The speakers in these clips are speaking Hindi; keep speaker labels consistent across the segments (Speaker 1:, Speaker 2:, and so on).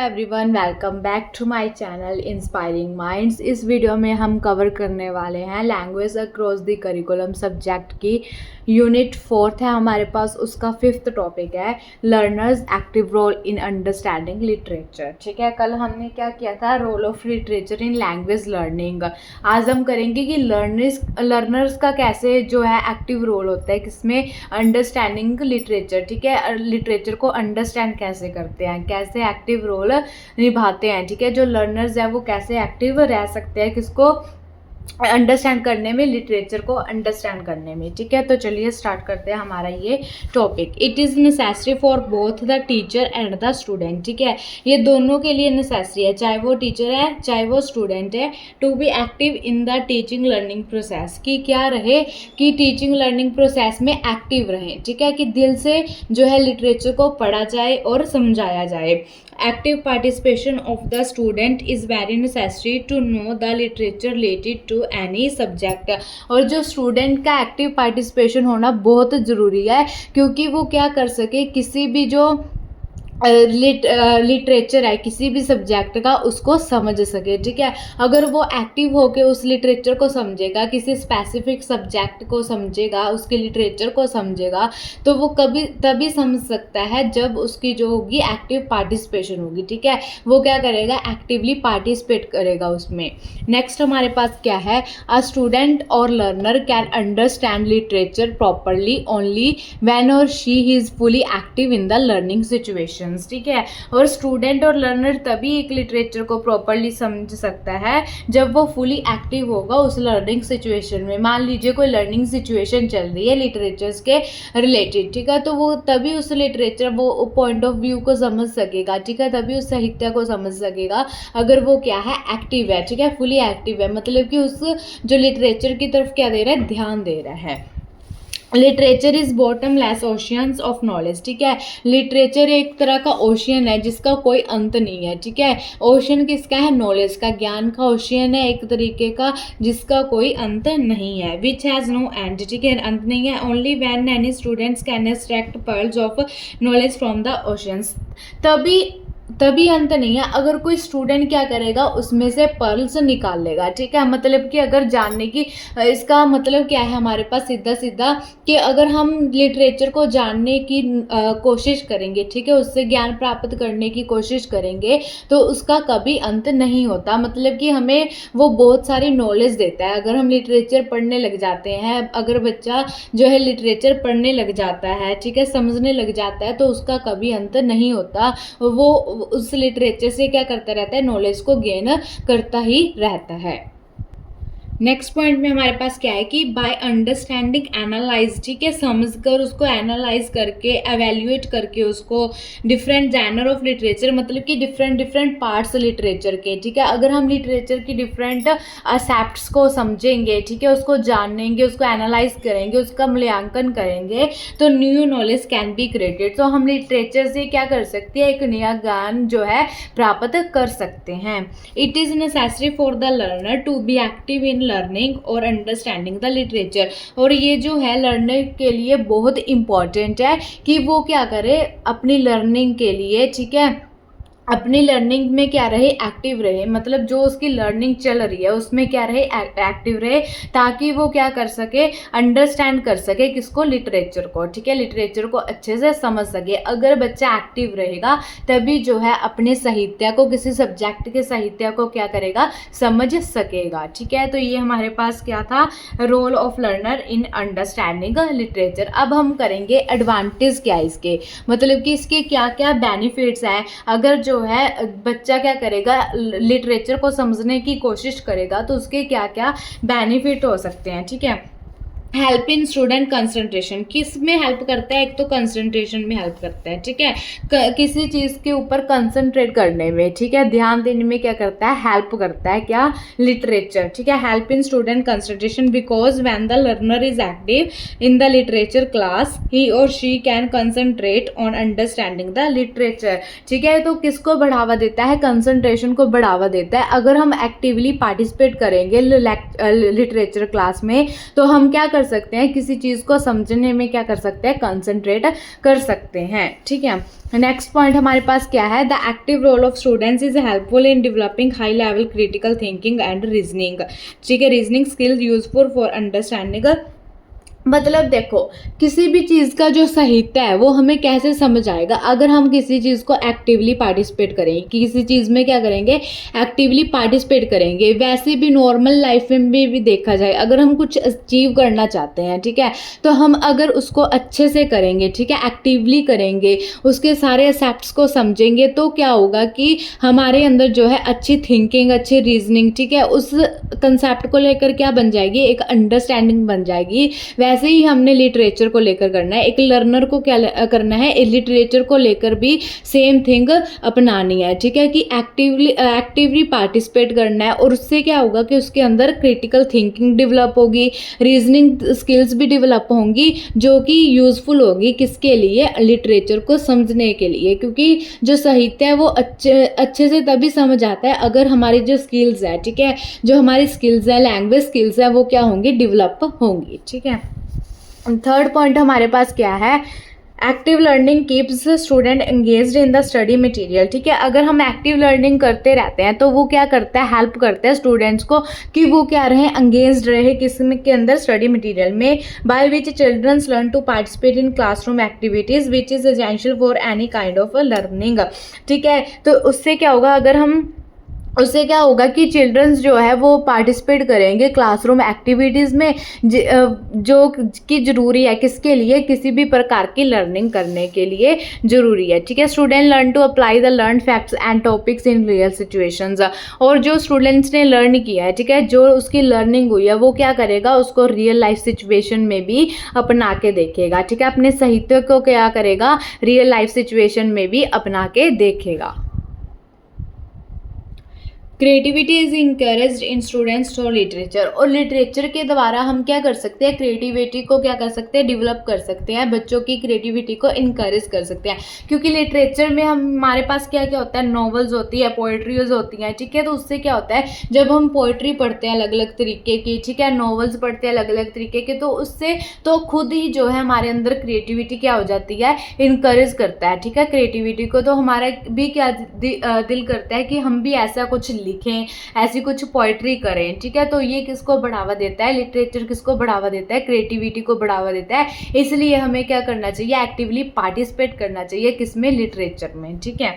Speaker 1: Everyone, welcome back to my channel inspiring minds. इस वीडियो में हम कवर करने वाले हैं language across the curriculum subject की यूनिट 4 है हमारे पास, उसका 5th टॉपिक है learners active role in understanding literature. ठीक है, कल हमने क्या किया था, role of literature in language learning. आज हम करेंगे कि लर्नर्स का कैसे जो है एक्टिव रोल होता है किसमें, अंडरस्टैंडिंग लिटरेचर। ठीक है, लिटरेचर को अंडरस्टैंड कैसे करते हैं, कैसे एक्टिव रोल निभाते हैं। ठीक है, जो लर्नर्स है वो कैसे एक्टिव रह सकते हैं किसको अंडरस्टैंड करने में, लिटरेचर को अंडरस्टैंड करने में। ठीक है, तो चलिए स्टार्ट करते हैं हमारा ये topic. It is necessary for both the teacher and the student. ठीक है, ये दोनों के लिए नेसेसरी है, चाहे वो टीचर है चाहे वो स्टूडेंट है, to be active in the teaching learning process. कि क्या रहे कि टीचिंग लर्निंग प्रोसेस में एक्टिव रहें। ठीक है, कि दिल से जो है लिटरेचर को पढ़ा जाए और समझाया जाए। Active participation of the student is very necessary to know the literature related to any subject. और जो स्टूडेंट का एक्टिव पार्टिसिपेशन होना बहुत ज़रूरी है, क्योंकि वो क्या कर सके, किसी भी जो लिटरेचर है किसी भी सब्जेक्ट का उसको समझ सके। ठीक है, अगर वो एक्टिव होके उस लिटरेचर को समझेगा, किसी स्पेसिफिक सब्जेक्ट को समझेगा, उसके लिटरेचर को समझेगा, तो वो कभी तभी समझ सकता है जब उसकी जो होगी एक्टिव पार्टिसिपेशन होगी। ठीक है, वो क्या करेगा, एक्टिवली पार्टिसिपेट करेगा उसमें। नेक्स्ट हमारे पास क्या है, a student or learner can understand literature properly only when or she is fully active in the learning situation. ठीक है, और स्टूडेंट और लर्नर तभी एक लिटरेचर को प्रॉपरली समझ सकता है जब वो फुली एक्टिव होगा उस लर्निंग सिचुएशन में। मान लीजिए कोई लर्निंग सिचुएशन चल रही है लिटरेचर्स के रिलेटेड, ठीक है, तो वो तभी उस लिटरेचर वो पॉइंट ऑफ व्यू को समझ सकेगा। ठीक है, तभी उस साहित्य को समझ सकेगा अगर वो क्या है, एक्टिव है। ठीक है, फुली एक्टिव है, मतलब कि उस जो लिटरेचर की तरफ क्या दे रहा है, ध्यान दे रहा है। Literature is bottomless oceans of knowledge. ठीक है, लिटरेचर एक तरह का ओशियन है जिसका कोई अंत नहीं है। ठीक है, ओशियन किसका है, नॉलेज का, ज्ञान का ओशियन है एक तरीके का जिसका कोई अंत नहीं है। Which has no end. ठीक है, अंत नहीं है। Only when any students can extract pearls of knowledge from the oceans. तभी अंत नहीं है, अगर कोई स्टूडेंट क्या करेगा, उसमें से पर्ल्स निकाल लेगा। ठीक है, मतलब कि अगर जानने की, इसका मतलब क्या है हमारे पास सीधा सीधा, कि अगर हम लिटरेचर को जानने की कोशिश करेंगे, ठीक है, उससे ज्ञान प्राप्त करने की कोशिश करेंगे, तो उसका कभी अंत नहीं होता। मतलब कि हमें वो बहुत सारी नॉलेज देता है। अगर हम लिटरेचर पढ़ने लग जाते हैं, अगर बच्चा जो है लिटरेचर पढ़ने लग जाता है, ठीक है, समझने लग जाता है, तो उसका कभी अंत नहीं होता। वो उस लिटरेचर से क्या करता रहता है, नॉलेज को गेन करता ही रहता है। नेक्स्ट पॉइंट में हमारे पास क्या है कि बाय अंडरस्टैंडिंग एनालाइज। ठीक है, समझकर उसको एनालाइज करके, एवेल्युएट करके उसको, डिफरेंट जैनर ऑफ लिटरेचर, मतलब कि डिफरेंट पार्ट्स लिटरेचर के। ठीक है, अगर हम लिटरेचर की डिफरेंट एस्पेक्ट्स को समझेंगे, ठीक है, उसको जानेंगे, उसको एनालाइज करेंगे, उसका मूल्यांकन करेंगे, तो new knowledge can be created. तो हम लिटरेचर से क्या कर सकते हैं, एक नया ज्ञान जो है प्राप्त कर सकते हैं। It is necessary for the learner to be active in learning और अंडरस्टैंडिंग द लिटरेचर। और ये जो है लर्नर के लिए बहुत इम्पॉर्टेंट है कि वो क्या करे, अपनी लर्निंग के लिए, ठीक है, अपनी लर्निंग में क्या रहे, एक्टिव रहे। मतलब जो उसकी लर्निंग चल रही है उसमें क्या रहे, एक्टिव रहे, ताकि वो क्या कर सके, अंडरस्टैंड कर सके किसको, लिटरेचर को। ठीक है, लिटरेचर को अच्छे से समझ सके। अगर बच्चा एक्टिव रहेगा तभी जो है अपने साहित्य को, किसी सब्जेक्ट के साहित्य को क्या करेगा, समझ सकेगा। ठीक है, तो ये हमारे पास क्या था, role of learner in understanding literature. अब हम करेंगे एडवांटेज क्या है इसके, मतलब कि इसके क्या क्या बेनिफिट्स हैं अगर जो है बच्चा क्या करेगा, लिटरेचर को समझने की कोशिश करेगा, तो उसके क्या क्या बेनिफिट हो सकते हैं। ठीक है, हेल्प इन स्टूडेंट कंसंट्रेशन। किस में हेल्प करता है, एक तो कंसंट्रेशन में हेल्प करता है। ठीक है, किसी चीज़ के ऊपर कंसंट्रेट करने में, ठीक है, ध्यान देने में क्या करता है, हेल्प करता है क्या, लिटरेचर। ठीक है, help in student concentration because when the learner is active in the literature class he or she can concentrate on understanding the literature. ठीक है, तो किसको बढ़ावा देता है, कंसंट्रेशन को बढ़ावा देता है। अगर हम एक्टिवली पार्टिसिपेट करेंगे लिटरेचर क्लास में, तो हम क्या कर कर सकते हैं, किसी चीज़ को समझने में क्या कर सकते हैं, कंसंट्रेट कर सकते हैं। ठीक है, नेक्स्ट पॉइंट हमारे पास क्या है, the active role of students is helpful in developing high level critical thinking and reasoning. ठीक है, reasoning skills useful for understanding. मतलब देखो, किसी भी चीज़ का जो साहित्य है वो हमें कैसे समझ आएगा, अगर हम किसी चीज़ को एक्टिवली पार्टिसिपेट करेंगे, किसी चीज़ में क्या करेंगे, एक्टिवली पार्टिसिपेट करेंगे। वैसे भी नॉर्मल लाइफ में भी देखा जाए, अगर हम कुछ अचीव करना चाहते हैं, ठीक है, तो हम अगर उसको अच्छे से करेंगे, ठीक है, एक्टिवली करेंगे, उसके सारे एस्पेक्ट्स को समझेंगे, तो क्या होगा कि हमारे अंदर जो है अच्छी थिंकिंग, अच्छी रीजनिंग, ठीक है, उस कंसेप्ट को लेकर क्या बन जाएगी, एक अंडरस्टैंडिंग बन जाएगी। वैसे ही हमने लिटरेचर को लेकर करना है, एक लर्नर को क्या करना है, लिटरेचर को लेकर भी सेम थिंग अपनानी है। ठीक है, कि एक्टिवली पार्टिसिपेट करना है, और उससे क्या होगा कि उसके अंदर क्रिटिकल थिंकिंग डेवलप होगी, रीजनिंग स्किल्स भी डेवलप होंगी, जो कि यूज़फुल होगी किसके लिए, लिटरेचर को समझने के लिए। क्योंकि जो साहित्य है वो अच्छे से तभी समझ आता है अगर हमारी जो स्किल्स है, ठीक है, जो हमारी स्किल्स है, लैंग्वेज स्किल्स है, वो क्या होंगी, डेवलप होंगी। ठीक है, थर्ड पॉइंट हमारे पास क्या है, active learning keeps student engaged in the study material. ठीक है, अगर हम एक्टिव लर्निंग करते रहते हैं तो वो क्या करता है, हेल्प करता है स्टूडेंट्स को कि वो क्या रहे, एंगेज्ड रहे किसमें के अंदर, स्टडी मटेरियल में। By which childrens learn to participate in classroom activities which is essential for any kind of learning. ठीक है, तो उससे क्या होगा, उससे क्या होगा कि चिल्ड्रंस जो है वो पार्टिसिपेट करेंगे क्लासरूम एक्टिविटीज़ में, जो कि ज़रूरी है किसके लिए, किसी भी प्रकार की लर्निंग करने के लिए ज़रूरी है। ठीक है, student learn to apply the learn facts and topics in real situations. और जो स्टूडेंट्स ने लर्न किया है, ठीक है, जो उसकी लर्निंग हुई है, वो क्या करेगा, उसको रियल लाइफ सिचुएशन में भी अपना के देखेगा। ठीक है, अपने साहित्य को क्या करेगा, रियल लाइफ सिचुएशन में भी अपना के देखेगा। Creativity is encouraged in students through literature. और लिटरेचर के द्वारा हम क्या कर सकते हैं, क्रिएटिविटी को क्या कर सकते हैं, डेवलप कर सकते हैं, बच्चों की क्रिएटिविटी को इनकरेज कर सकते हैं। क्योंकि लिटरेचर में हमारे पास क्या क्या होता है, नॉवेल्स होती है, पोइट्रीज होती हैं। ठीक है, तो उससे क्या होता है, जब हम पोइट्री पढ़ते हैं अलग अलग तरीके की, ठीक है, नॉवेल्स पढ़ते हैं अलग अलग तरीके के, तो उससे तो खुद ही जो है हमारे अंदर क्रिएटिविटी क्या हो जाती है, इनकरेज करता है। ठीक है, क्रिएटिविटी को तो हमारा भी क्या दिल करता है कि हम भी ऐसा कुछ लिखें, ऐसी कुछ पोइट्री करें। ठीक है, तो ये किसको बढ़ावा देता है, लिटरेचर किसको बढ़ावा देता है, क्रिएटिविटी को बढ़ावा देता है। इसलिए हमें क्या करना चाहिए, एक्टिवली पार्टिसिपेट करना चाहिए किसमें, लिटरेचर में। ठीक है,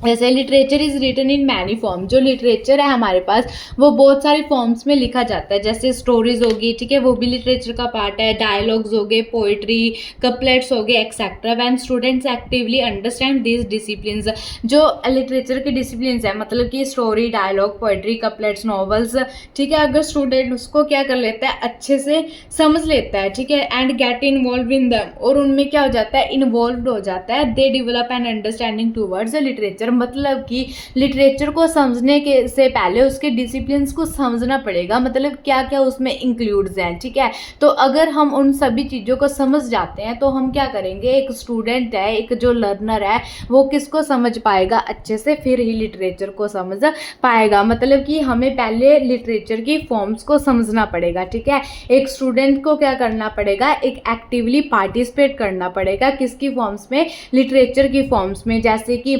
Speaker 1: जैसे literature is written in many form. जो लिटरेचर है हमारे पास वो बहुत सारी फॉर्म्स में लिखा जाता है, जैसे स्टोरीज होगी, ठीक है, वो भी लिटरेचर का पार्ट है, डायलॉग्स हो गए, पोइट्री, कपलेट्स हो गए, etcetera. When students actively understand these disciplines, जो लिटरेचर के डिसिप्लिन्स है, मतलब कि story, dialogue, poetry, couplets, novels, ठीक है, अगर स्टूडेंट उसको क्या कर लेता है, अच्छे से समझ लेता है, ठीक है, and get involve in them, और उनमें क्या हो जाता है, इन्वॉल्व हो जाता है, they develop an understanding towards literature. मतलब कि लिटरेचर को समझने के से पहले उसके डिसिप्लिन्स को समझना पड़ेगा, मतलब क्या क्या उसमें इंक्लूड्स हैं। ठीक है, तो अगर हम उन सभी चीज़ों को समझ जाते हैं तो हम क्या करेंगे, एक स्टूडेंट है, एक जो लर्नर है, वो किसको समझ पाएगा अच्छे से, फिर ही लिटरेचर को समझ पाएगा। मतलब कि हमें पहले लिटरेचर की फॉर्म्स को समझना पड़ेगा। ठीक है, एक स्टूडेंट को क्या करना पड़ेगा, एक एक्टिवली पार्टिसिपेट करना पड़ेगा किसकी फॉर्म्स में, लिटरेचर की फॉर्म्स में, जैसे कि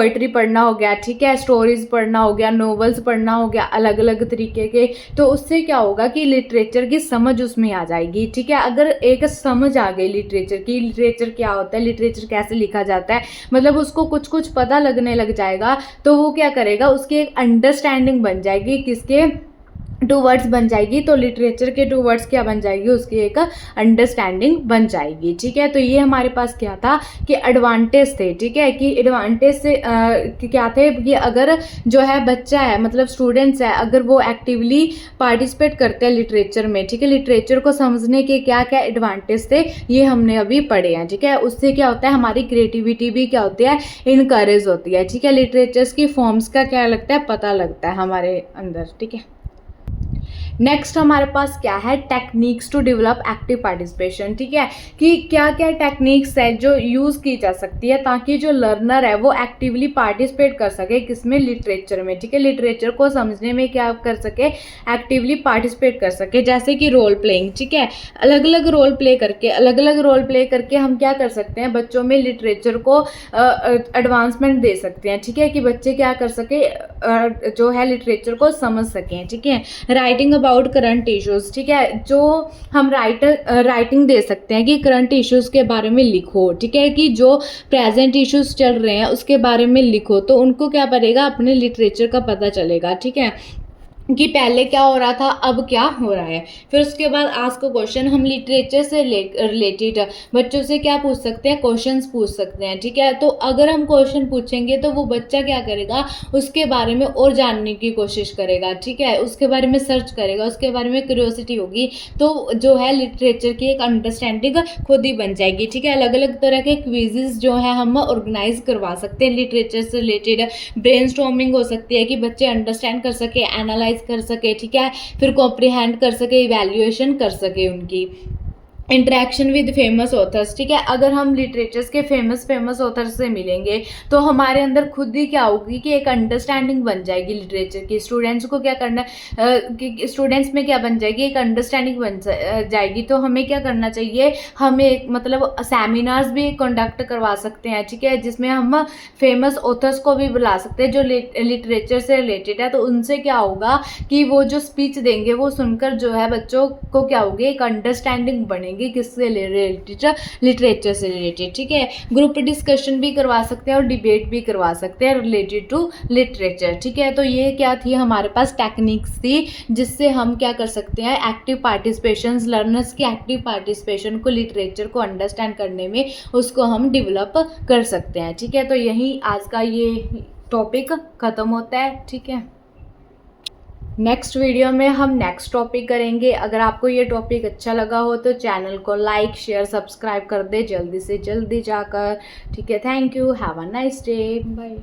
Speaker 1: पोइट्री पढ़ना हो गया, ठीक है, स्टोरीज पढ़ना हो गया, नॉवेल्स पढ़ना हो गया, अलग अलग तरीके के। तो उससे क्या होगा कि लिटरेचर की समझ उसमें आ जाएगी। ठीक है, अगर एक समझ आ गई लिटरेचर की, लिटरेचर क्या होता है, लिटरेचर कैसे लिखा जाता है, मतलब उसको कुछ कुछ पता लगने लग जाएगा, तो वो क्या करेगा, उसकी एक अंडरस्टैंडिंग बन जाएगी, किसके टू वर्ड्स बन जाएगी, तो लिटरेचर के टू वर्ड्स क्या बन जाएगी, उसकी एक अंडरस्टैंडिंग बन जाएगी। ठीक है, तो ये हमारे पास क्या था कि एडवांटेज थे। ठीक है, कि एडवांटेज से क्या थे कि अगर जो है बच्चा है, मतलब स्टूडेंट्स है, अगर वो एक्टिवली पार्टिसिपेट करते हैं लिटरेचर में, ठीक है, लिटरेचर को समझने के क्या क्या एडवांटेज थे, ये हमने अभी पढ़े हैं। ठीक है, उससे क्या होता है, हमारी क्रिएटिविटी भी क्या होती है, इनकरेज होती है। ठीक है, लिटरेचर्स की फॉर्म्स का क्या लगता है, पता लगता है हमारे अंदर। ठीक है, नेक्स्ट हमारे पास क्या है, techniques to develop active participation. ठीक है, कि क्या क्या टेक्निक्स है जो यूज़ की जा सकती है ताकि जो लर्नर है वो एक्टिवली पार्टिसिपेट कर सके किसमें, लिटरेचर में। ठीक है, लिटरेचर को समझने में क्या कर सके, एक्टिवली पार्टिसिपेट कर सके। जैसे कि रोल प्लेइंग। ठीक है, अलग अलग रोल प्ले करके हम क्या कर सकते हैं, बच्चों में लिटरेचर को एडवांसमेंट दे सकते हैं। ठीक है, कि बच्चे क्या कर सके, जो है लिटरेचर को समझ सकें। ठीक है, राइटिंग अबाउट करंट इश्यूज। ठीक है, जो हम राइटिंग दे सकते हैं कि करंट इश्यूज के बारे में लिखो। ठीक है, कि जो प्रेजेंट इश्यूज चल रहे हैं उसके बारे में लिखो, तो उनको क्या पड़ेगा, अपने लिटरेचर का पता चलेगा। ठीक है, कि पहले क्या हो रहा था, अब क्या हो रहा है। फिर उसके बाद आस्क क्वेश्चन, हम लिटरेचर से रिलेटेड बच्चों से क्या पूछ सकते हैं, क्वेश्चंस पूछ सकते हैं। ठीक है, तो अगर हम क्वेश्चन पूछेंगे तो वो बच्चा क्या करेगा, उसके बारे में और जानने की कोशिश करेगा। ठीक है, उसके बारे में सर्च करेगा, उसके बारे में क्यूरियोसिटी होगी, तो जो है लिटरेचर की एक अंडरस्टैंडिंग खुद ही बन जाएगी। ठीक है, अलग अलग तरह के क्विजेज जो है हम ऑर्गेनाइज करवा सकते हैं लिटरेचर से रिलेटेड। ब्रेनस्टॉर्मिंग हो सकती है कि बच्चे अंडरस्टैंड कर सके, एनालाइज कर सके। ठीक है, फिर कॉम्प्रिहेंड कर सके, इवैल्यूएशन कर सके उनकी। Interaction with famous authors. ठीक है, अगर हम लिटरेचर्स के फेमस ऑथर्स से मिलेंगे तो हमारे अंदर खुद ही क्या होगी कि एक अंडरस्टैंडिंग बन जाएगी लिटरेचर की। स्टूडेंट्स को क्या करना, स्टूडेंट्स में क्या बन जाएगी, एक अंडरस्टैंडिंग बन जाएगी। तो हमें क्या करना चाहिए, हमें मतलब सेमिनार्स भी कंडक्ट करवा सकते हैं। ठीक है, जिसमें हम फेमस ऑथर्स को भी बुला सकते हैं जो लिटरेचर से रिलेटेड है। तो उनसे क्या होगा कि वो जो स्पीच देंगे वो सुनकर जो है बच्चों को क्या होगी, एक अंडरस्टैंडिंग बनेगी किससे रिलेटेड, लिटरेचर से रिलेटेड। ठीक है, ग्रुप डिस्कशन भी करवा सकते हैं और डिबेट भी करवा सकते हैं रिलेटेड टू लिटरेचर। ठीक है, तो ये क्या थी, हमारे पास टेक्निक्स थी जिससे हम क्या कर सकते हैं, एक्टिव पार्टिसिपेशन, लर्नर्स की एक्टिव पार्टिसिपेशन को, लिटरेचर को अंडरस्टैंड करने में उसको हम डेवलप कर सकते हैं। ठीक है, तो यही आज का ये टॉपिक ख़त्म होता है। ठीक है, नेक्स्ट वीडियो में हम नेक्स्ट टॉपिक करेंगे। अगर आपको ये टॉपिक अच्छा लगा हो तो चैनल को लाइक, शेयर, सब्सक्राइब कर दे जल्दी से जल्दी जाकर। ठीक है, thank you, have a nice day, bye.